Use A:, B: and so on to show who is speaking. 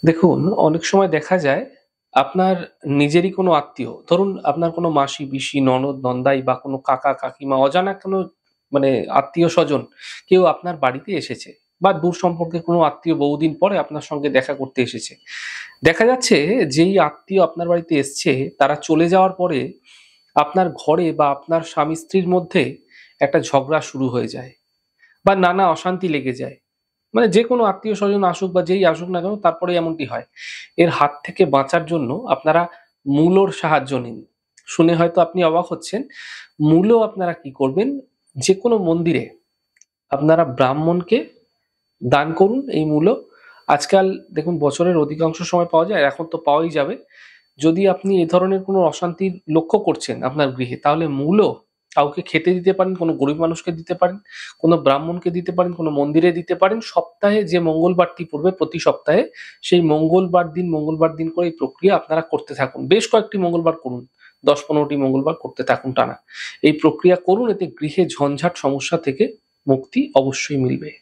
A: দেখুন, অনেক সময় দেখা যায় আপনার নিজেরই কোনো আত্মীয়, ধরুন আপনার কোনো মাসি, পিসি, ননদ, নন্দাই বা কোনো কাকা, কাকিমা, অজানা কোনো মানে আত্মীয়স্বজন কেউ আপনার বাড়িতে এসেছে বা দূর সম্পর্কের কোনো আত্মীয় বহুদিন পরে আপনার সঙ্গে দেখা করতে এসেছে। দেখা যাচ্ছে যেই আত্মীয় আপনার বাড়িতে এসছে তারা চলে যাওয়ার পরে আপনার ঘরে বা আপনার স্বামী-স্ত্রীর মধ্যে একটা ঝগড়া শুরু হয়ে যায় বা নানা অশান্তি লেগে যায়। মানে যেকোনো আত্মীয়স্বজন আসুক বা যেই আসুক না কেন তারপরে এমনটি হয়। এর হাত থেকে বাঁচার জন্য আপনারা মূলোর সাহায্য নিন। শুনে হয়তো আপনি অবাক হচ্ছেন। মূলো আপনারা কি করবেন, যেকোনো মন্দিরে আপনারা ব্রাহ্মণকে দান করুন এই মূলো। আজকাল দেখুন বছরের অধিকাংশ সময় পাওয়া যায়, এখন তো পাওয়াই যাবে। যদি আপনি এ ধরনের কোনো অশান্তি লক্ষ্য করছেন আপনার গৃহে, তাহলে মূলো কাউকে খেতে দিতে পারেন, কোনো গরিব মানুষকে দিতে পারেন, কোনো ব্রাহ্মণকে দিতে পারেন, কোনো মন্দিরে দিতে পারেন। সপ্তাহে যে মঙ্গলবারটি পড়বে প্রতি সপ্তাহে, সেই মঙ্গলবার দিন করে এই প্রক্রিয়া আপনারা করতে থাকুন। বেশ কয়েকটি মঙ্গলবার করুন। ১০-১৫টি মঙ্গলবার করতে থাকুন টানা। এই প্রক্রিয়া করুন, এতে গৃহে ঝঞ্ঝাট সমস্যা থেকে মুক্তি অবশ্যই মিলবে।